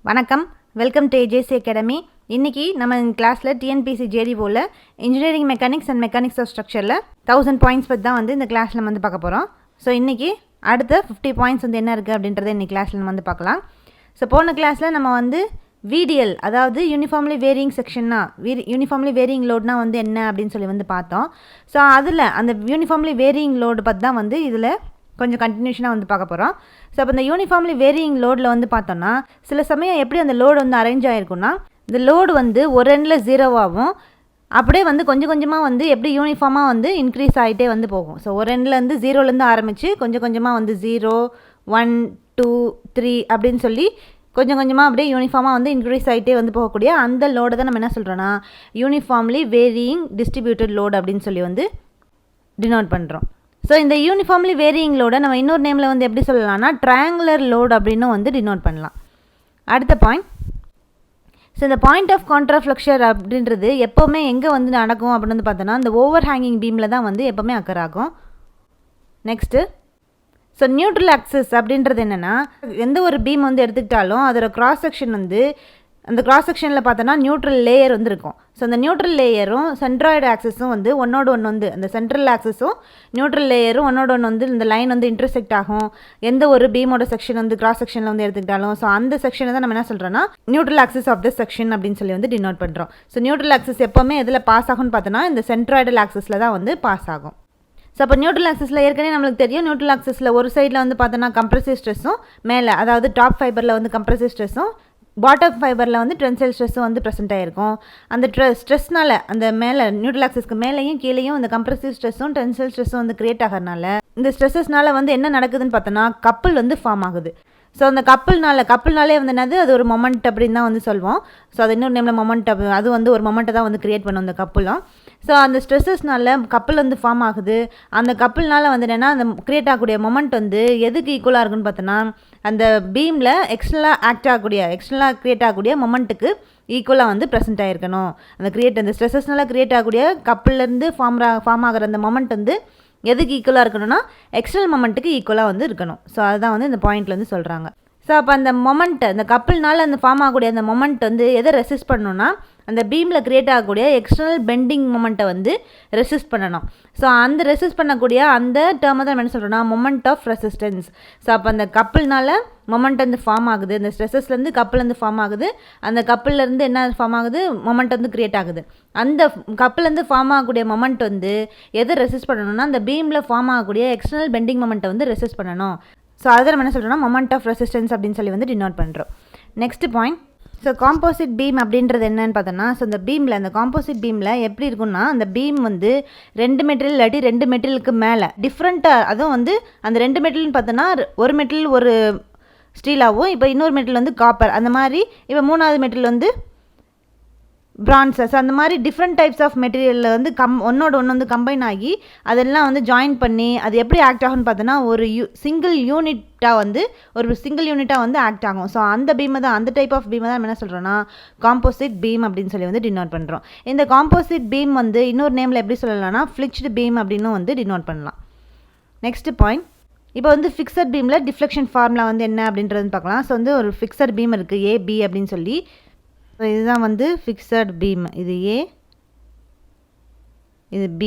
வணக்கம், welcome to AJC academy. இன்றைக்கி நம்ம கிளாஸில் TNPSC JDO engineering mechanics and mechanics of ஸ்ட்ரக்சரில் 1000 பாயிண்ட்ஸ் பற்றி தான் இந்த கிளாஸில் நம்ம பார்க்க போகிறோம். ஸோ இன்றைக்கி அடுத்த 50 பாயிண்ட்ஸ் என்ன இருக்குது அப்படின்றத இன்றைக்கி கிளாஸில் நம்ம பார்க்கலாம். ஸோ போன கிளாஸில் நம்ம VDL அதாவது யூனிஃபார்ம்லி வேரியிங் செக்ஷன்னா யூனிஃபார்ம்லி வேரியிங் லோட்னா என்ன அப்படின்னு சொல்லி பார்த்தோம். ஸோ அதில் அந்த யூனிஃபார்ம்லி வேரியிங் லோடு பற்றி தான் இதில் கொஞ்சம் கண்டினியூஷனாக பார்க்க போகிறோம். ஸோ அப்போ இந்த யூனிஃபார்ம்லி வேரியிங் லோடில் பார்த்தோன்னா சில சமயம் எப்படி அந்த லோடு அரேஞ்ச் ஆகிருக்குன்னா இந்த லோடு ஒரு எண்டில் 0வாகவும் அப்படியே கொஞ்சம் கொஞ்சமாக எப்படி யூனிஃபார்மாக இன்க்ரீஸ் ஆகிட்டே போகும். ஸோ ஒரு எண்ட்லேருந்து 0லேருந்து ஆரம்பித்து கொஞ்சம் கொஞ்சமாக 0, 1, 2, 3 அப்படின்னு சொல்லி கொஞ்சம் கொஞ்சமாக அப்படியே யூனிஃபார்மாக இன்க்ரீஸ் ஆகிட்டே போகக்கூடிய அந்த லோடை தான் நம்ம என்ன சொல்கிறோன்னா யூனிஃபார்ம்லி வேரியிங் டிஸ்ட்ரிபியூட்டட் லோடு அப்படின்னு சொல்லி டினோட் பண்ணுறோம். ஸோ இந்த யூனிஃபார்ம்லி வேரியிங் லோடை நம்ம இன்னொரு நேமில் எப்படி சொல்லலாம்னா ட்ரையாங்குலர் லோடு அப்படின்னு டினோட் பண்ணலாம். அடுத்த பாயிண்ட், ஸோ இந்த பாயிண்ட் ஆஃப் கான்ட்ராஃப்ளக்ஷர் அப்படின்றது எப்போவுமே எங்கே நடக்கும் அப்படின்னு பார்த்தோன்னா இந்த ஓவர் ஹேங்கிங் பீமில் தான் எப்போவுமே அக்கர் ஆகும். நெக்ஸ்ட்டு, ஸோ நியூட்ரல் ஆக்சிஸ் அப்படின்றது என்னென்னா எந்த ஒரு பீம் எடுத்துக்கிட்டாலும் அதோட கிராஸ் செக்ஷன் அந்த கிராஸ் செக்ஷனில் பார்த்தோன்னா நியூட்ரல் லேயர் இருக்கும். ஸோ அந்த நியூட்ரல் லேயரும் சென்ட்ராய்டு ஆக்சிஸும் ஒன்னோடு ஒன்று அந்த சென்ட்ரல் ஆக்சிஸும் நியூட்ரல் லேயரும் ஒன்னோடு ஒன்று இந்த லைன் இன்டர்செக்ட் ஆகும். எந்த ஒரு பீமோட செக்ஷன் கிராஸ் செக்ஷனில் எடுத்துக்கிட்டாலும் ஸோ அந்த செக்ஷனை தான் நம்ம என்ன சொல்கிறோன்னா neutral axis of the section அப்படின்னு சொல்லி டினோட் பண்ணுறோம். ஸோ நியூட்ரல் ஆக்சிஸ் எப்போவுமே எதில் பாஸ் ஆகும்னு பார்த்தோன்னா இந்த சென்ட்ராய்டல் ஆக்சிஸில் தான் பாஸ் ஆகும். ஸோ அப்போ நியூட்ரல் ஆக்சிஸில் ஏற்கனவே நம்மளுக்கு தெரியும், நியூட்ரல் ஆக்சிஸில் ஒரு சைடில் பார்த்தோன்னா கம்ப்ரசிவ் ஸ்ட்ரெஸ்ஸும் மேலே அதாவது டாப் ஃபைபரில் கம்ப்ரசிவ் ஸ்ட்ரெஸ்ஸும் பாட்டம் ஃபைபரில் டென்சைல் ஸ்ட்ரெஸ்ஸும் ப்ரெசென்ட் ஆகிருக்கும். அந்த ஸ்ட்ரெஸ்னால் அந்த மேலே நியூட்ரல் ஆக்சிஸ்க்கு மேலேயும் கீழேயும் இந்த கம்ப்ரசிவ் ஸ்ட்ரெஸ்ஸும் டென்சைல் ஸ்ட்ரெஸ்ஸும் க்ரியேட் ஆகிறதுனால இந்த ஸ்ட்ரெஸ்ஸஸ்னால என்ன நடக்குதுன்னு பார்த்தோன்னா கப்பல் ஃபார்ம் ஆகுது. ஸோ அந்த கப்பல்னாலே என்னது அது ஒரு மொமெண்ட் அப்படின்னு தான் சொல்லுவோம். ஸோ அது இன்னொரு நேமில் மொமெண்ட் அது ஒரு மொமெண்ட்டை தான் க்ரியேட் பண்ணும் அந்த கப்பலும். ஸோ அந்த ஸ்ட்ரெஸ்ஸஸ்னால கப்பல் ஃபார்ம் ஆகுது. அந்த கப்பல்னால என்னென்னா அந்த க்ரியேட் ஆகக்கூடிய மொமெண்ட் எதுக்கு ஈக்குவலாக இருக்குன்னு பார்த்தோன்னா அந்த பீமில் எக்ஸ்டர்னலாக க்ரியேட் ஆகக்கூடிய மொமெண்ட்டுக்கு ஈக்குவலாக ப்ரெசென்ட் ஆகிருக்கணும். அந்த ஸ்ட்ரெஸ்ஸஸ்னால க்ரியேட் ஆகக்கூடிய கப்பல்லேருந்து ஃபார்ம் ஆகிற அந்த மொமெண்ட் எதுக்கு ஈக்குவலாக இருக்கணும்னா எக்ஸ்டர்னல் மொமெண்ட்டுக்கு ஈக்குவலாக இருக்கணும். ஸோ அதுதான் இந்த பாயிண்ட்டில் சொல்கிறாங்க. ஸோ அப்போ அந்த மொமெண்ட் அந்த கப்பல்னால ஃபார்ம் ஆகக்கூடிய அந்த மொமெண்ட் எதை ரெசிஸ்ட் பண்ணணும்னா அந்த பீமில் க்ரியேட் ஆகக்கூடிய எக்ஸ்டர்னல் பெண்டிங் மொமெண்ட்டை ரெசிஸ்ட் பண்ணணும். ஸோ அந்த ரெசிஸ்ட் பண்ணக்கூடிய அந்த டேர்மை தான் என்ன சொல்கிறோன்னா மொமெண்ட் ஆஃப் ரெசிஸ்டன்ஸ். ஸோ அப்போ அந்த கப்பல்னால மொமெண்ட் ஃபார்ம் ஆகுது, இந்த ஸ்ட்ரெஸ்ஸஸ்லேருந்து கப்பல் ஃபார்ம் ஆகுது, அந்த கப்பல்லேருந்து என்ன ஃபார்ம் ஆகுது மொமெண்ட் க்ரியேட் ஆகுது. அந்த கப்பல்லேருந்து ஃபார்ம் ஆகக்கூடிய மொமெண்ட் எதை ரெசிஸ்ட் பண்ணணும்னா அந்த பீமில் ஃபார்ம் ஆகக்கூடிய எக்ஸ்டர்னல் பெண்டிங் மொமெண்ட்டை ரெசிஸ்ட் பண்ணணும். ஸோ அதை நம்ம என்ன சொல்கிறோம்னா மொமெண்ட் ஆஃப் ரெசிஸ்டன்ஸ் அப்படின்னு சொல்லி டினோட் பண்ணுறோம். Next point, so composite beam அப்படின்றது என்னன்னு பார்த்தோன்னா ஸோ இந்த பீமில் அந்த காம்போசிட் பீமில் எப்படி இருக்குன்னா அந்த பீம் 2 மெட்டீரியல் இல்லாட்டி 2 மெட்டீரியலுக்கு மேலே டிஃப்ரெண்ட்டாக அதுவும் அந்த 2 மெட்டீரியல்னு பார்த்தோன்னா ஒரு மெட்டீரியல் ஒரு ஸ்டீலாகவும் இப்போ இன்னொரு மெட்டீரியல் காப்பர் அந்த மாதிரி இப்போ மூணாவது மெட்டீரியல் பிரான்சஸ் அந்த மாதிரி டிஃப்ரெண்ட் டைப்ஸ் ஆஃப் மெட்டீரியலில் ஒன்னோட ஒன்று கம்பைன் ஆகி அதெல்லாம் ஜாயின் பண்ணி அது எப்படி ஆக்ட் ஆகும்னு பார்த்தோன்னா ஒரு சிங்கிள் யூனிட்டாக ஆக்ட் ஆகும். ஸோ அந்த பீமை தான் அந்த டைப் ஆஃப் பீமை தான் நம்ம என்ன சொல்கிறோன்னா காம்போசிட் பீம் அப்படின்னு சொல்லி டினோட் பண்ணுறோம். இந்த காம்போசிட் பீம் இன்னொரு நேமில் எப்படி சொல்லலாம்னா ஃப்ளிக்ஸ்டு பீம் அப்படின்னு டினோட் பண்ணலாம். நெக்ஸ்ட் பாயிண்ட், இப்போ ஃபிக்ஸட் பீமில் டிஃப்ளெக்ஷன் ஃபார்முலா என்ன அப்படின்றது பார்க்கலாம். ஸோ ஒரு ஃபிக்ஸட் பீம் இருக்குது AB அப்படின்னு சொல்லி. ஸோ இதுதான் ஃபிக்ஸட் பீம், இது A, இது B,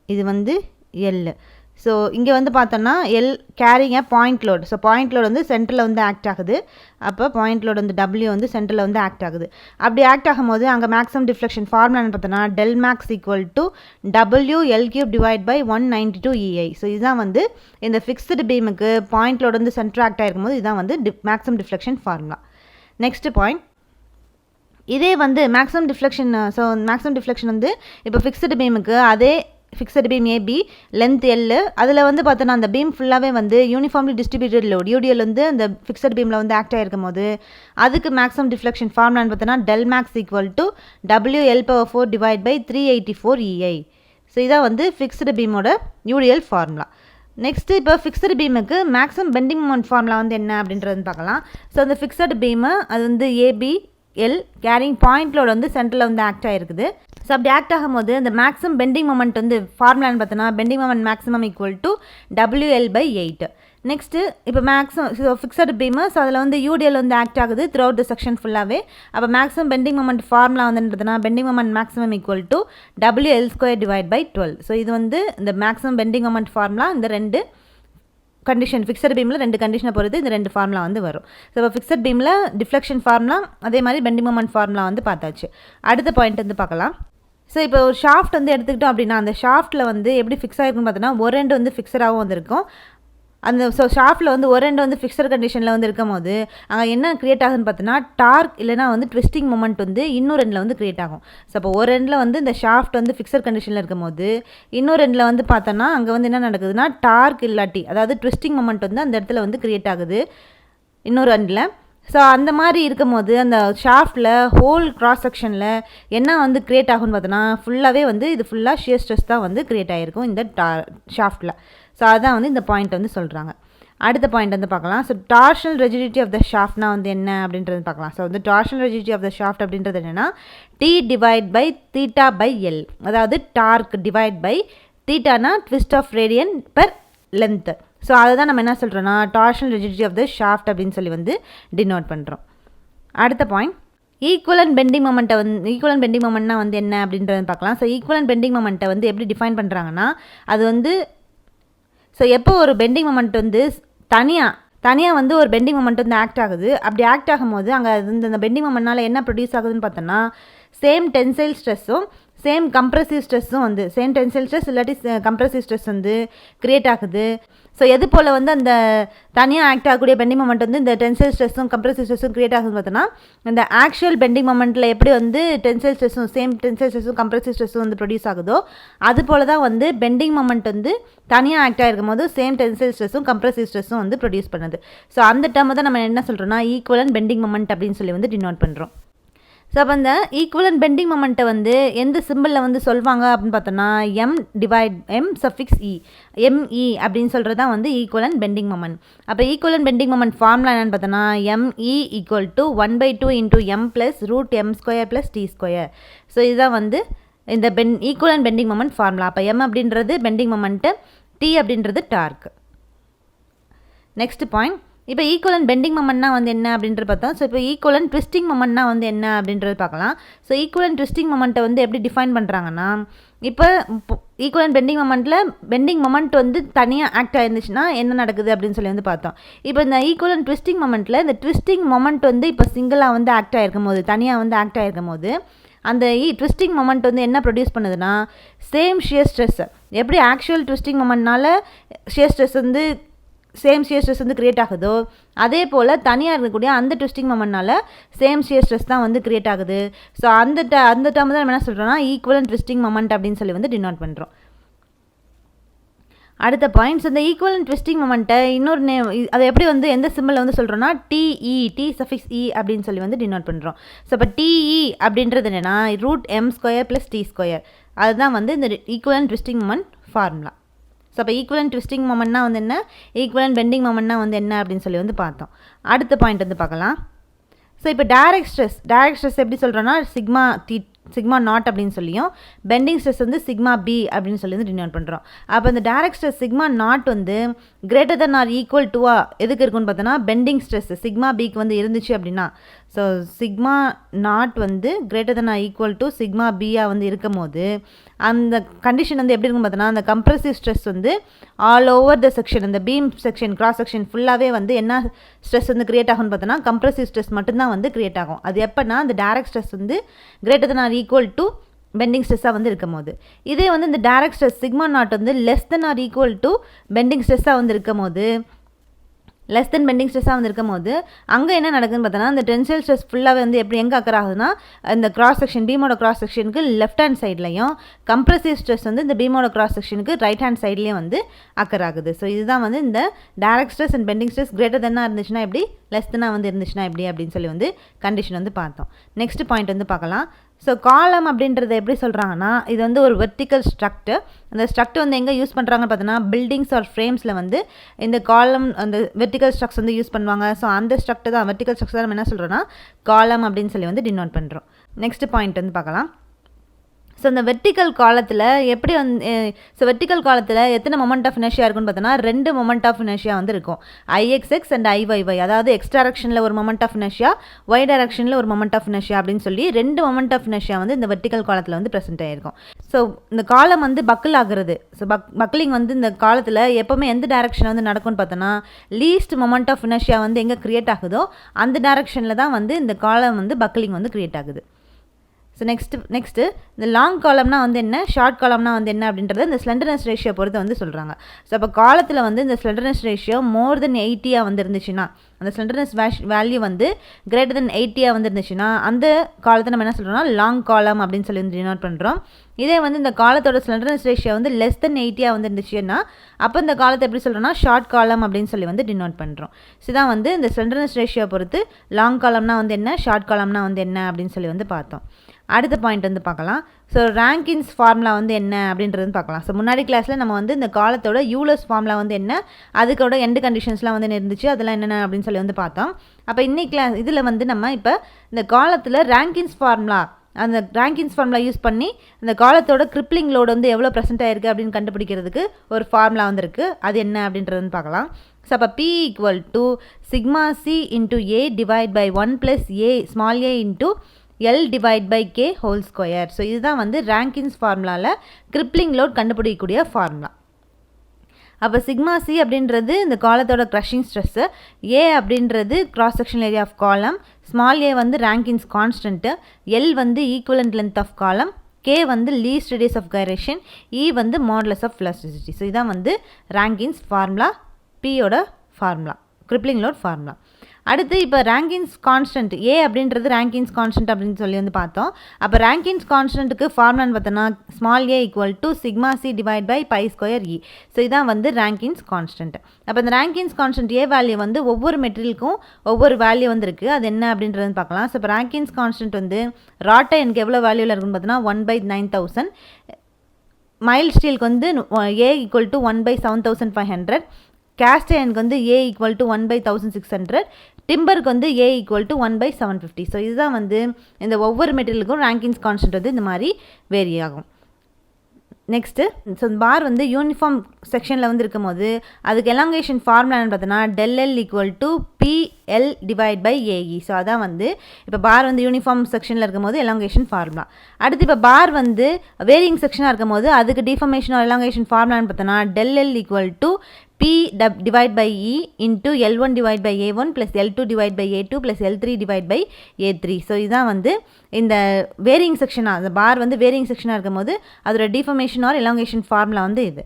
இது L. ஸோ இங்கே பார்த்தோன்னா L carrying point load. So point load சென்டரில் ஆக்ட் ஆகுது. அப்போ பாயிண்ட் லோடு W சென்டரில் ஆக்ட் ஆகுது. அப்படி ஆக்ட் ஆகும்போது அங்கே மேக்ஸிமம் டிஃப்ளெக்ஷன் ஃபார்முலான்னு பார்த்தோன்னா del max equal to WL³ divide by 192 EI. So இதுதான் இந்த ஃபிக்ஸ்டு பீமுக்கு பாயிண்ட் லோடு சென்டர் ஆக்ட் ஆகிருக்கும் போது இதுதான் maximum deflection formula. Next point, இதே maximum deflection. So maximum deflection இப்போ ஃபிக்ஸ்டு பீமுக்கு அதே fixed beam AB length L அதில் பார்த்தோன்னா அந்த பீம் ஃபுல்லாகவே யூனிஃபார்ம்லி டிஸ்ட்ரிபியூட்டட் லோட் UDL அந்த ஃபிக்ஸட் பீமில் ஆக்ட் ஆகிருக்கும் போது அதுக்கு மேக்ஸிமம் டிஃப்ளெக்ஷன் ஃபார்முலான்னு பார்த்தோன்னா del max equal to WL/4 divide by 384 EI. So இதான் ஃபிக்ஸ்டு பீமோட UDL ஃபார்முலா. நெக்ஸ்ட்டு இப்போ ஃபிக்ஸடு பீமுக்கு மேக்ஸிமம் பெண்டிங் மொமெண்ட் ஃபார்முலா என்ன அப்படின்றது பார்க்கலாம். ஸோ அந்த ஃபிக்ஸடு பீமு அது AB L carrying point load சென்டரில் ஆக்ட் ஆகிருக்குது. ஸோ அப்படி ஆக்ட் ஆகும்போது அந்த மேக்ஸிமம் பெண்டிங் மொமெண்ட் வந்து ஃபார்முலான்னு பார்த்தோன்னா bending moment maximum equal to WL/8. Next இப்போ மேக்ஸிமம் ஃபிக்ஸட் பீமு, ஸோ அதில் வந்து யூடிஎல் வந்து ஆக்ட் ஆகுது த்ரூ அவுட் த செக்ஷன் ஃபுல்லாகவே. அப்போ மேக்ஸிமம் பெண்டிங் மொமெண்ட் ஃபார்முலா வந்துன்றதுனா bending moment maximum equal to WL²/12. So இது வந்து இந்த மேக்ஸிமம் பெண்டிங் மொமெண்ட் ஃபார்முலா இந்த ரெண்டு கண்டிஷன் ஃபிக்ஸட் பீமில் ரெண்டு கண்டிஷனை பொறுத்து இந்த ரெண்டு ஃபார்முலா வந்து வரும். ஸோ இப்போ ஃபிக்ஸட் பீமில் டிஃப்ளெக்ஷன் ஃபார்முலா, அதே மாதிரி பெண்டிங் மொமெண்ட் ஃபார்முலா வந்து பார்த்தாச்சு. அடுத்த பாயிண்ட் வந்து பார்க்கலாம். ஸோ இப்போ ஒரு ஷாஃப்ட் வந்து எடுத்துக்கிட்டோம் அப்படின்னா அந்த ஷாஃப்ட்டில் வந்து எப்படி ஃபிக்ஸ் ஆகிருக்குன்னு பார்த்தோன்னா ஒரு ரெண்டு வந்து ஃபிக்ஸடாகவும் வந்துருக்கும். அந்த ஸோ ஷாஃப்ட்டில் வந்து ஒரு ரெண்டு வந்து ஃபிக்ஸட் கண்டிஷனில் வந்து இருக்கும் போது அங்கே என்ன க்ரியேட் ஆகுதுன்னு பார்த்தோன்னா டார்க் இல்லைனா வந்து ட்விஸ்டிங் மொமெண்ட் வந்து இன்னொரு ரெண்டில் வந்து க்ரியேட் ஆகும். ஸோ அப்போ ஒரு ரெண்டில் வந்து இந்த ஷாஃப்ட் வந்து ஃபிக்ஸட் கண்டிஷனில் இருக்கும் போது இன்னொரு ரெண்டில் வந்து பார்த்தோன்னா அங்கே வந்து என்ன நடக்குதுன்னா டார்க் இல்லாட்டி அதாவது ட்விஸ்டிங் மொமெண்ட் வந்து அந்த இடத்துல வந்து க்ரியேட் ஆகுது இன்னொரு ரெண்டில். ஸோ அந்த மாதிரி இருக்கும் போது அந்த ஷாஃப்ட்டில் ஹோல் கிராஸ் செக்ஷனில் என்ன வந்து க்ரியேட் ஆகும்னு பார்த்தோன்னா ஃபுல்லாகவே வந்து இது ஃபுல்லாக ஷியர் ஸ்ட்ரெஸ் தான் வந்து க்ரியேட் ஆகிருக்கும் இந்த ஷாஃப்ட்டில். ஸோ அதான் வந்து இந்த பாயிண்ட் வந்து சொல்கிறாங்க. அடுத்த பாயிண்ட் வந்து பார்க்கலாம். So torsional rigidity of the ஷாஃப்ட்னா வந்து என்ன அப்படின்றது பார்க்கலாம். ஸோ வந்து torsional rigidity of the shaft அப்படின்றது என்னென்னா T/θ/L, அதாவது டார்க் டிவைட் பை தீட்டானா twist of radian per length. So அதை தான் நம்ம என்ன சொல்கிறோன்னா torsional rigidity of the shaft அப்படின்னு சொல்லி வந்து டினோட் பண்ணுறோம். அடுத்த பாயிண்ட் ஈக்குவலன்ட் பெண்டிங் மொமெண்ட்டை வந்து ஈக்குவலன்ட் பெண்டிங் மொமெண்ட்னா வந்து என்ன அப்படின்றத பார்க்கலாம். ஸோ ஈக்குவலன்ட் பெண்டிங் மொமெண்ட்டை வந்து எப்படி டிஃபைன் பண்ணுறாங்கன்னா அது வந்து ஸோ எப்போ ஒரு பெண்டிங் மொமெண்ட் வந்து தனியாக வந்து ஒரு பெண்டிங் மொமெண்ட் வந்து ஆக்ட் ஆகுது, அப்படி ஆக்ட் ஆகும்போது அங்கே இந்த பெண்டிங் மொமெண்ட்னால என்ன ப்ரொடியூஸ் ஆகுதுன்னு பார்த்தோன்னா சேம் டென்சைல் ஸ்ட்ரெஸ்ஸும் சேம் கம்ப்ரசிவ் ஸ்ட்ரெஸ்ஸும் வந்து சேம் டென்சைல் ஸ்ட்ரெஸ் இல்லாட்டி கம்ப்ரசிவ் ஸ்ட்ரெஸ் வந்து க்ரியேட் ஆகுது. ஸோ எது போல் வந்து அந்த தனியாக ஆக்ட் ஆகக்கூடிய பெண்டிங் மொமெண்ட் வந்து இந்த டென்சைல் ஸ்ட்ரெஸ்ஸும் கம்ப்ரசிவ் ஸ்ட்ரெஸ்ஸும் க்ரியேட் ஆகுதுன்னு பார்த்தோன்னா இந்த ஆக்சுவல் பெண்டிங் மொமெண்ட்டில் எப்படி வந்து டென்சைல் ஸ்ட்ரெஸ்ஸும் சேம் டென்சைல் ஸ்ட்ரெஸ்ஸும் கம்ப்ரசிவ் ஸ்ட்ரெஸ்ஸும் வந்து ப்ரொடியூஸ் ஆகுதோ அது போல் தான் வந்து பெண்டிங் மொமெண்ட் வந்து தனியாக ஆக்ட் ஆகிருக்கும் போது சேம் டென்சைல் ஸ்ட்ரெஸ்ஸும் கம்ப்ரசிவ் ஸ்ட்ரெஸ்ஸும் வந்து ப்ரொடியூஸ் பண்ணுது. ஸோ அந்த டேர்மை தான் நம்ம என்ன சொல்கிறோன்னா ஈக்குவலன்ட் பெண்டிங் மொமெண்ட் அப்படின்னு சொல்லி வந்து டினோட் பண்ணுறோம். ஸோ அப்போ அந்த ஈக்குவலன்ட் பெண்டிங் மொமெண்ட்டை வந்து எந்த சிம்பிளில் வந்து சொல்வாங்க அப்படின்னு பார்த்தோன்னா ME அப்படின்னு சொல்கிறது தான் வந்து ஈக்குவலன்ட் பெண்டிங் மொமெண்ட். அப்போ ஈக்குவலன்ட் பெண்டிங் மொமெண்ட் ஃபார்முலா என்னென்னு பார்த்தோன்னா ME = 1/2 × M + √m² + t². So இதுதான் வந்து இந்த ஈக்குவலன்ட் பெண்டிங் மொமெண்ட் ஃபார்முலா. அப்போ M அப்படின்றது பெண்டிங் மொமெண்ட்டு, T அப்படின்றது டார்க். நெக்ஸ்ட் பாயிண்ட் இப்போ ஈக்குவலன்ட் பெண்டிங் மொமெண்ட்னா வந்து என்ன அப்படின்றது பார்த்தோம். ஸோ இப்போ ஈக்குவலன்ட் ட்விஸ்டிங் மொமெண்ட்னா வந்து என்ன அப்படின்றது பார்க்கலாம். ஸோ ஈக்குவலன்ட் ட்விஸ்டிங் மொமெண்ட்டை வந்து எப்படி டிஃபைன் பண்ணுறாங்கன்னா இப்போ ஈக்குவலன்ட் பெண்டிங் மொமெண்ட்டில் பெண்டிங் மொமெண்ட் வந்து தனியாக ஆக்ட் ஆயிருந்துச்சுன்னா என்ன நடக்குது அப்படின்னு சொல்லி வந்து பார்த்தோம். இப்போ இந்த ஈக்குவலன்ட் ட்விஸ்டிங் மொமெண்ட்டில் இந்த ட்விஸ்டிங் மொமெண்ட் வந்து இப்போ சிங்கிளாக வந்து ஆக்ட் ஆகிருக்கும் போது தனியாக வந்து ஆக்ட் ஆகிருக்கும் போது அந்த ட்விஸ்டிங் மொமெண்ட் வந்து என்ன ப்ரொடியூஸ் பண்ணுதுன்னா சேம் ஷியர் ஸ்ட்ரெஸ். எப்படி ஆக்சுவல் ட்விஸ்டிங் மொமெண்ட்னால ஷியர் ஸ்ட்ரெஸ் வந்து சேம் ஷியர் ஸ்ட்ரெஸ் வந்து க்ரியேட் ஆகுதோ அதே போல் தனியாக இருக்கக்கூடிய அந்த ட்விஸ்டிங் மொமெண்ட்னால சேம் ஷியர் ஸ்ட்ரெஸ் தான் வந்து க்ரியேட் ஆகுது. ஸோ அந்த டேர்ம் தான் நம்ம என்ன சொல்கிறோன்னா ஈக்குவலன்ட் ட்விஸ்டிங் மொமெண்ட் அப்படின்னு சொல்லி வந்து டினோட் பண்ணுறோம். அடுத்த பாயிண்ட்ஸ் இந்த ஈக்குவலன்ட் ட்விஸ்டிங் மொமெண்ட்டை இன்னொரு அதை எப்படி வந்து எந்த சிம்பிளில் வந்து சொல்கிறோன்னா T/E அப்படின்னு சொல்லி வந்து டினோட் பண்ணுறோம். ஸோ இப்போ TE அப்படின்றது என்னென்னா √m² + t². அதுதான் வந்து இந்த equivalent twisting moment formula. So அப்போ ஈக்குவலன்ட் ட்விஸ்டிங் மொமெண்ட்னா வந்து என்ன, ஈக்குவலன்ட் பெண்டிங் மொமெண்ட்னா வந்து என்ன அப்படின்னு சொல்லி வந்து பார்த்தோம். அடுத்த பாயிண்ட் வந்து பார்க்கலாம். ஸோ இப்போ டைரக்ட் ஸ்ட்ரெஸ் எப்படி சொல்கிறோன்னா சிக்மா நாட் அப்படின்னு சொல்லியும் பெண்டிங் ஸ்ட்ரெஸ் வந்து சிக்மா B அப்படின்னு சொல்லி வந்து டினோட் பண்ணுறோம். அப்போ இந்த டைரக்ட் ஸ்ட்ரெஸ் சிக்மா நாட் வந்து கிரேட்டர் தென் ஆர் ஈக்குவல் டுவா எதுக்கு இருக்குன்னு பார்த்தோன்னா பெண்டிங் ஸ்ட்ரெஸ் சிக்மா Bக்கு வந்து இருந்துச்சு அப்படின்னா ஸோ சிக்மா நாட் வந்து greater than or equal to sigma பியாக வந்து இருக்கும் போது அந்த கண்டிஷன் வந்து எப்படி இருக்குன்னு பார்த்தோன்னா அந்த கம்ப்ரசிவ் ஸ்ட்ரெஸ் வந்து ஆல் ஓவர் த செக்ஷன் இந்த பீம் செக்ஷன் கிராஸ் செக்ஷன் ஃபுல்லாகவே வந்து என்ன ஸ்ட்ரெஸ் வந்து கிரியேட் ஆகும்னு பார்த்தோன்னா கம்ப்ரசிவ் ஸ்ட்ரெஸ் மட்டும்தான் வந்து கிரியேட் ஆகும். அது எப்போனா இந்த டைரக்ட் ஸ்ட்ரெஸ் வந்து greater than or equal to bending ஸ்ட்ரெஸ்ஸாக வந்து இருக்கும் போது, இதே வந்து இந்த டைரக்ட் ஸ்ட்ரெஸ் சிக்மா நாட் வந்து less than or equal to bending ஸ்ட்ரெஸ்ஸாக வந்து இருக்கும் போது லெஸ் தென் பெண்டிங் ஸ்ட்ரெஸ்ஸாக வந்து இருக்கும் போது அங்கே என்ன நடக்குதுன்னு பார்த்தோன்னா அந்த டென்சைல் ஸ்ட்ரெஸ் ஃபுல்லாகவே வந்து எப்படி எங்கே அக்கர் ஆகுதுன்னா இந்த கிராஸ் செக்ஷன் பீமோட கிராஸ் செக்ஷனுக்கு லெஃப்ட் ஹேண்ட் சைட்லையும் கம்ப்ரசிவ் ஸ்ட்ரெஸ் வந்து இந்த பீமோட கிராஸ் செக்ஷனுக்கு ரைட் ஹேண்ட் சைட்லேயும் வந்து அக்கர் ஆகுது. ஸோ இதுதான் வந்து இந்த direct stress and bending stress greater தென்னாக இருந்துச்சுன்னா எப்படி, லெஸ் தென்னாக வந்து இருந்துச்சுன்னா எப்படி அப்படின்னு சொல்லி வந்து கண்டிஷன் வந்து பார்த்தோம். நெக்ஸ்ட் பாயிண்ட் வந்து பார்க்கலாம். ஸோ காலம் அப்படின்றத எப்படி சொல்கிறாங்கன்னா இது வந்து ஒரு வெர்டிக்கல் ஸ்ட்ரக்சர். அந்த ஸ்ட்ரக்சர் வந்து எங்கே யூஸ் பண்ணுறாங்கன்னு பார்த்தோன்னா பில்டிங்ஸ் ஆர் ஃப்ரேம்ஸில் வந்து இந்த காலம் அந்த வெர்டிக்கல் ஸ்ட்ரக்சர் வந்து யூஸ் பண்ணுவாங்க. ஸோ அந்த ஸ்ட்ரக்சர் தான் வெர்டிக்கல் ஸ்ட்ரக்சர் நம்ம என்ன சொல்கிறோன்னா காலம் அப்படின்னு சொல்லி வந்து டினோட் பண்ணுறோம். நெக்ஸ்ட் பாயிண்ட் வந்து பார்க்கலாம். ஸோ இந்த வெர்டிக்கல் காலத்தில் எப்படி வந்து வெர்டிக்கல் காலத்தில் எத்தனை மொமெண்ட் ஆஃப் இனர்ஷியா இருக்குன்னு பார்த்தோன்னா 2 மொமெண்ட் ஆஃப் இனர்ஷியா வந்து இருக்கும், IXX அண்ட் IYY. அதாவது எக்ஸ் டைரக்ஷனில் ஒரு மொமெண்ட் ஆஃப் இனர்ஷியா, ஒய் டைரக்ஷனில் ஒரு மொமெண்ட் ஆஃப் இனர்ஷியா அப்படின்னு சொல்லி 2 மொமெண்ட் ஆஃப் இனர்ஷியா வந்து இந்த வெர்டிக்கல் காலத்தில் வந்து ப்ரெசென்ட் ஆகிருக்கும். ஸோ இந்த காலம் வந்து பக்கிள் ஆகுறது. ஸோ பக்லிங் வந்து இந்த காலத்தில் எப்போவுமே எந்த டைரக்ஷனில் வந்து நடக்கும்னு பார்த்தோன்னா லீஸ்ட் மொமெண்ட் ஆஃப் இனர்ஷியா வந்து எங்கே க்ரியேட் ஆகுதோ அந்த டைரக்ஷனில் தான் வந்து இந்த காலம் வந்து பக்லிங் வந்து க்ரியேட் ஆகுது. ஸோ நெக்ஸ்ட்டு இந்த லாங் காலம்னா வந்து என்ன, ஷார்ட் காலம்னா வந்து என்ன அப்படின்றத இந்த ஸ்லெண்டர்னஸ் ரேஷியோ பொறுத்து வந்து சொல்கிறாங்க. ஸோ அப்போ காலத்தில் வந்து இந்த ஸ்லெண்டர்னஸ் ரேஷியோ மோர் தென் 80 வந்து இருந்துச்சுன்னா, அந்த ஸ்லெண்டர்னஸ் வேல்யூ வந்து கிரேட்டர் தென் 80 வந்து இருந்துச்சுன்னா அந்த காலத்தை நம்ம என்ன சொல்கிறோம்னா லாங் காலம் அப்படின்னு சொல்லி வந்து டினோட் பண்ணுறோம். இதே வந்து இந்த காலத்தோட ஸ்லெண்டர்னஸ் ரேஷியோ வந்து லெஸ் தென் 80 வந்து இருந்துச்சுன்னா அப்போ இந்த காலத்தை எப்படி சொல்கிறோம்னா ஷார்ட் காலம் அப்படின்னு சொல்லி வந்து டினோட் பண்ணுறோம். ஸோ இதான் வந்து இந்த ஸ்லெண்டர்னஸ் ரேஷியோ பொறுத்து லாங் காலம்னா வந்து என்ன, ஷார்ட் காலம்னா வந்து என்ன அப்படின்னு சொல்லி வந்து பார்த்தோம். அடுத்த பாயிண்ட் வந்து பார்க்கலாம். ஸோ ரேங்கின்ஸ் ஃபார்முலா வந்து என்ன அப்படின்றது பார்க்கலாம். ஸோ முன்னாடி கிளாஸில் நம்ம வந்து இந்த காலத்தோட யூலர்ஸ் ஃபார்முலா வந்து என்ன, அதுக்கோட எண்டு கண்டிஷன்ஸ்லாம் வந்து இருந்துச்சு, அதெல்லாம் என்னென்ன அப்படின்னு சொல்லி வந்து பார்த்தோம். அப்போ இன்னைக்கு கிளாஸ் இதில் வந்து நம்ம இப்போ இந்த காலத்தில் ரேங்கின்ஸ் ஃபார்முலா, அந்த ரேங்கின்ஸ் ஃபார்முலா யூஸ் பண்ணி இந்த காலத்தோட கிரிப்ளிங் லோடு வந்து எவ்வளோ ப்ரெசென்ட் ஆயிருக்கு அப்படின்னு கண்டுபிடிக்கிறதுக்கு ஒரு ஃபார்முலா வந்து இருக்குது, அது என்ன அப்படின்றதுன்னு பார்க்கலாம். ஸோ அப்போ P = sigma C × A divide by 1 + A small a × L divide by K whole square. So இதுதான் வந்து ரேங்கின்ஸ் ஃபார்முலாவில் கிரிப்ளிங் லோட் கண்டுபிடிக்கக்கூடிய ஃபார்முலா. அப்போ சிக்மா C அப்படின்றது இந்த காலத்தோட க்ரஷிங் ஸ்ட்ரெஸ்ஸு, A அப்படின்றது cross sectional area of column, small a வந்து ரேங்கின்ஸ் கான்ஸ்டன்ட்டு, L வந்து equivalent length of column, K வந்து least radius of gyration, E வந்து மாடுலஸ் ஆஃப் வெலாசிட்டி. ஸோ இதான் வந்து ரேங்கின்ஸ் ஃபார்முலா, Pயோட ஃபார்முலா, கிரிப்ளிங் லோட் ஃபார்முலா. அடுத்து இப்போ ரேங்கின்ஸ் கான்ஸ்டன்ட் A அப்படின்றது ரேங்கின்ஸ் கான்ஸ்டன்ட் அப்படின்னு சொல்லி வந்து பார்த்தோம். அப்போ ரேங்கின்ஸ் கான்ஸ்டன்ட்டுக்கு ஃபார்முலான்னு பார்த்தோன்னா small a = sigma C divide by π² E. So இதான் வந்து ரேங்கின்ஸ் கான்ஸ்டன்ட். அப்போ இந்த ரேங்கின்ஸ் கான்ஸ்டன்ட் A வேல்யூ வந்து ஒவ்வொரு மெட்டீரியலுக்கும் ஒவ்வொரு வேல்யூ வந்து இருக்குது, அது என்ன அப்படின்றது பார்க்கலாம். ஸோ இப்போ ரேங்கின்ஸ் கான்ஸ்டன்ட் வந்து ராட்டை எனக்கு எவ்வளோ வேல்யூவில் இருக்குன்னு பார்த்தோன்னா 1/9000, மைல்ட் ஸ்டீலுக்கு வந்து A = 1/7500, கேஸ்ட் அயனுக்கு வந்து A = 1/1600, டிம்பருக்கு வந்து A = 1/750. ஸோ இதுதான் வந்து இந்த ஒவ்வொரு மெட்டீரியலுக்கும் ரேங்கின்ஸ் கான்ஸ்டன்ட் வந்து இந்த மாதிரி வேரி ஆகும். நெக்ஸ்ட்டு ஸோ பார் வந்து யூனிஃபார்ம் செக்ஷனில் வந்து இருக்கும் போது அதுக்கு எலாங்கேஷன் ஃபார்முலான்னு பார்த்தோன்னா ∆L = PL divide by AE. So அதான் வந்து இப்போ பார் வந்து யூனிஃபார்ம் செக்ஷனில் இருக்கும் போது எலாங்கேஷன் ஃபார்முலா. அடுத்து இப்போ பார் வந்து வேரியிங் செக்ஷனாக இருக்கும் போது அதுக்கு டிஃபர்மேஷன் ஆர் எலாங்கேஷன் ஃபார்முலான்னு பார்த்தோன்னா ∆L = P divide by E × L1 divide by A1 + L2 divide by A2 + L3 divide by A3. So இதுதான் வந்து இந்த வேரியிங் செக்ஷனாக, அந்த பார் வந்து வேரியிங் செக்ஷனாக இருக்கும் போது அதோட டிஃபர்மேஷன் ஆர் எலாங்கேஷன் ஃபார்முலா வந்து இது.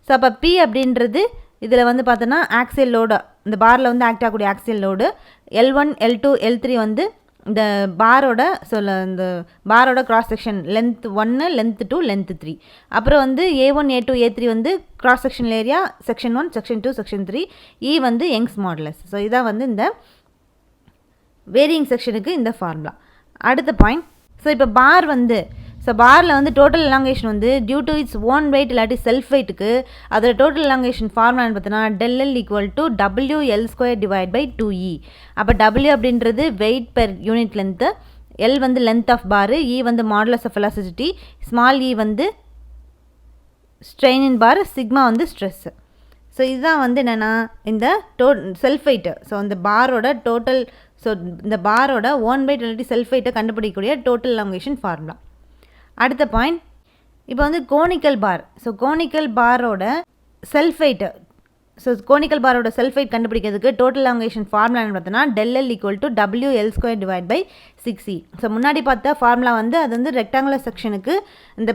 ஸோ அப்போ P அப்படின்றது இதில் வந்து பார்த்தோன்னா ஆக்சியல் லோடு, இந்த பாரில் வந்து ஆக்ட் ஆகக்கூடிய axial load, L1 L2 L3 வந்து இந்த பாரோட இந்த பாரோட cross section length 1, length 2, length 3. அப்புறம் வந்து A1 A2 A3 வந்து cross sectional area section 1 section 2 section 3, E வந்து யங்ஸ் மாடுலஸ். ஸோ இதான் வந்து இந்த வேரியிங் செக்ஷனுக்கு இந்த ஃபார்முலா. அடுத்த பாயிண்ட், ஸோ இப்போ பார் வந்து பாரில் வந்து டோட்டல் எலாங்கேஷன் வந்து due to its own weight இல்லாட்டி செல்ஃப் வெயிட்டுக்கு அதோட டோட்டல் எலாங்கேஷன் ஃபார்முலான்னு பார்த்தோன்னா ∆L = WL² divide by 2E. அப்போ W அப்படின்றது weight per unit length, L வந்து லென்த் ஆஃப் பாரு, E வந்து modulus of velocity, small e வந்து ஸ்ட்ரெயின் இன் பார், சிக்மா வந்து ஸ்ட்ரெஸ்ஸு. ஸோ இதுதான் வந்து என்னென்னா இந்த செல்ஃப் வெயிட்டு, ஸோ இந்த பாரோட டோட்டல், ஸோ இந்த பாரோட ஓன் வெயிட் இல்லாட்டி செல்ஃப் வெயிட்டை கண்டுபிடிக்கக்கூடிய டோட்டல் எலாங்கேஷன் ஃபார்முலா. அடுத்த பாயிண்ட், இப்போ வந்து கோனிக்கல் பார், ஸோ கோனிக்கல் பாரோட செல்ஃப் வெயிட்டு, ஸோ கோனிக்கல் பாரோட செல்ஃப் வெயிட் கண்டுபிடிக்கிறதுக்கு டோட்டல் எலாங்கேஷன் ஃபார்முலான்னு பார்த்தோன்னா ∆L = WL² divide by 6E. So முன்னாடி பார்த்த ஃபார்முலா வந்து அது வந்து ரெக்டாங்குலர் செக்ஷனுக்கு இந்த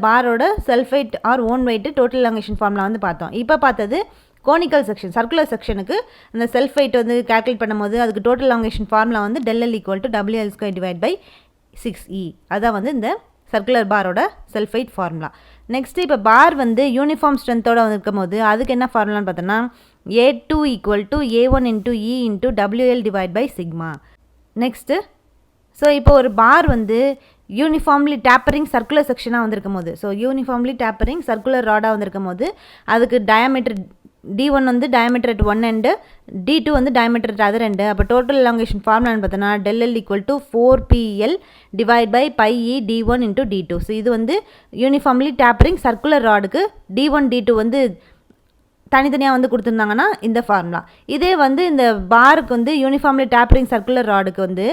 பாரோட self weight or own weight total elongation formula வந்து பார்த்தோம். இப்போ பார்த்தது கோனிக்கல் செக்ஷன், சர்க்குலர் செக்ஷனுக்கு அந்த செல்ஃப் வெயிட் வந்து கால்குலேட் பண்ணும்போது அதுக்கு டோட்டல் எலாங்கேஷன் ஃபார்முலா வந்து ∆L = WL² divide by 6E. அதான் வந்து இந்த சர்க்குலர் பாரோட செல்ஃப் வெயிட் ஃபார்முலா. நெக்ஸ்ட்டு இப்போ பார் வந்து யூனிஃபார்ம் ஸ்ட்ரென்த்தோடு இருக்கும் போது அதுக்கு என்ன ஃபார்முலான்னு பார்த்தோன்னா A2 = A1 × E × WL டிவைட் பை சிக்மா. நெக்ஸ்ட்டு ஸோ இப்போ ஒரு பார் வந்து யூனிஃபார்ம்லி டேப்பரிங் சர்க்குலர் செக்ஷனாக வந்திருக்கும் போது, ஸோ யூனிஃபார்ம்லி டேப்பரிங் சர்க்குலர் ராடாக வந்திருக்கும் போது அதுக்கு டயாமீட்டர் D1 வந்து diameter at one end, D2 வந்து diameter at other end. அப்போ total elongation formula பார்த்தோன்னா del L equal to 4PL divide by pi E D1 into D2. So இது வந்து uniformly tapering circular ராடுக்கு D1 D2 வந்து தனித்தனியாக வந்து கொடுத்துருந்தாங்கன்னா இந்த ஃபார்முலா. இதே வந்து இந்த பாருக்கு வந்து யூனிஃபார்ம்லி டேப்பரிங் சர்க்குலர் ராடுக்கு வந்து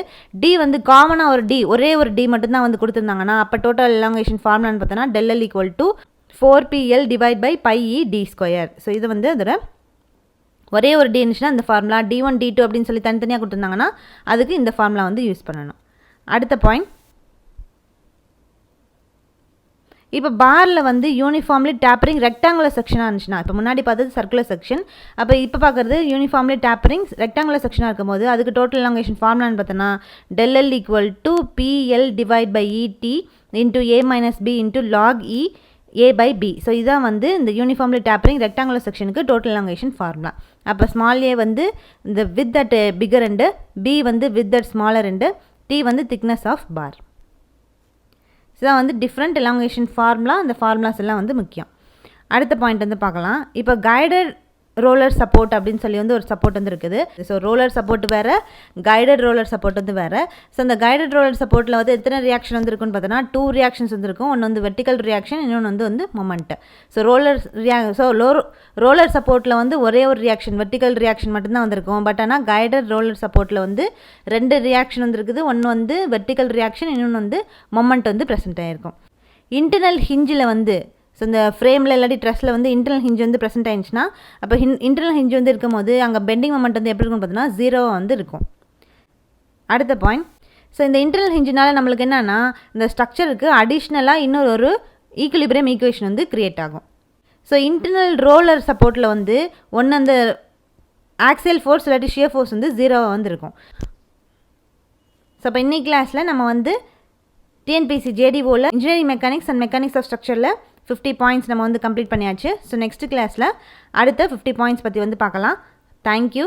டி வந்து காமனாக ஒரு டி, ஒரே ஒரு டி மட்டும்தான் வந்து கொடுத்துருந்தாங்கன்னா அப்போ டோட்டல் எலாங்கேஷன் ஃபார்முலான்னு பார்த்தோன்னா del L equal to 4PL divide by pi E D square. So இது வந்து அதோட ஒரே ஒரு டி இருந்துச்சுன்னா இந்த ஃபார்முலா, D1 D2 அப்படின்னு சொல்லி தனித்தனியாக கொடுத்துருந்தாங்கன்னா அதுக்கு இந்த ஃபார்முலா வந்து யூஸ் பண்ணணும். அடுத்த பாயிண்ட், இப்போ பாரில் வந்து யூனிஃபார்ம்லி டேப்பரிங் ரெக்டாங்குலர் செக்ஷனாக இருந்துச்சுன்னா, இப்போ முன்னாடி பார்த்தது சர்க்குலர் செக்ஷன், அப்போ இப்போ பார்க்குறது யூனிஃபார்ம்லி டேப்பரிங் ரெக்டாங்குலர் செக்ஷனாக இருக்கும்போது அதுக்கு டோட்டல் எலாங்கேஷன் ஃபார்முலான்னு பார்த்தோன்னா del L equal to PL divide by ET into A minus B into log E A by B. So இதான் வந்து இந்த யூனிஃபார்ம்லி டேப்பரிங் ரெக்டாங்குலர் செக்ஷனுக்கு டோட்டல் எலாங்கேஷன் ஃபார்முலா. அப்போ ஸ்மால் ஏ வந்து இந்த width at bigger end, B வந்து width at smaller end, T வந்து thickness of bar. இதுதான் வந்து டிஃப்ரெண்ட் எலாங்கேஷன் ஃபார்முலா. அந்த ஃபார்முலாஸ் எல்லாம் வந்து முக்கியம். அடுத்த பாயிண்ட் வந்து பார்க்கலாம். இப்போ கைடட் ரோலர் சப்போர்ட் அப்படின்னு சொல்லி வந்து ஒரு சப்போர்ட் வந்து இருக்குது. ஸோ ரோலர் சப்போர்ட் வேறு, கைடட் ரோலர் சப்போர்ட் வந்து வேறு. ஸோ அந்த கைடட் ரோலர் சப்போர்ட்டில் வந்து எத்தனை ரியாக்ஷன் வந்து இருக்குன்னு பார்த்தோன்னா 2 ரியாக்ஷன்ஸ் வந்து இருக்கும். ஒன்று வந்து வெர்டிக்கல் ரியாக்ஷன், இன்னொன்று வந்து மொமெண்ட். ஸோ ரோலர் சப்போர்ட்டில் வந்து ஒரே ஒரு ரியாக்ஷன், வெர்டிக்கல் ரியாக்ஷன் மட்டும்தான் வந்திருக்கும். பட் ஆனால் கைடட் ரோலர் சப்போர்ட்டில் வந்து 2 ரியாக்ஷன் வந்து இருக்குது. ஒன்று வந்து வெர்டிக்கல் ரியாக்ஷன், இன்னொன்று வந்து மொமெண்ட் வந்து ப்ரெசென்ட் ஆகிருக்கும். இன்டர்னல் ஹிஞ்சில் வந்து, ஸோ இந்த ஃப்ரேமில் இல்லாட்டி ட்ரெஸ்ஸில் வந்து இன்டர்னல் ஹிஞ்ச் வந்து ப்ரெசென்ட் ஆயிடுச்சுன்னா அப்போ இன்டர்னல் ஹிஞ்ச் வந்து இருக்கும்போது அங்கே பெண்டிங் மொமெண்ட் வந்து எப்படி இருக்குன்னு பார்த்தோன்னா 0 வந்து இருக்கும். அடுத்த பாயிண்ட், ஸோ இந்த இன்டர்னல் ஹிஞ்சினால் நம்மளுக்கு என்னென்னா இந்த ஸ்ட்ரக்சருக்கு அடிஷ்னலாக இன்னொரு ஈக்குலிபிரியம் ஈக்குவேஷன் வந்து க்ரியேட் ஆகும். ஸோ இன்டர்னல் ரோலர் சப்போர்ட்டில் வந்து ஒன்று அந்த ஆக்சியல் ஃபோர்ஸ் இல்லாட்டி ஷியர் ஃபோர்ஸ் வந்து 0 வந்து இருக்கும். ஸோ இப்போ இன்னைக்கு கிளாஸில் நம்ம வந்து TNPSC JDOவில் engineering mechanics and mechanics of ஸ்ட்ரக்சரில் 50 பாயிண்ட்ஸ் நம்ம வந்து கம்ப்ளீட் பண்ணியாச்சு. ஸோ நெக்ஸ்ட் கிளாஸில் அடுத்த 50 பாயிண்ட்ஸ் பற்றி வந்து பார்க்கலாம். தேங்க்யூ.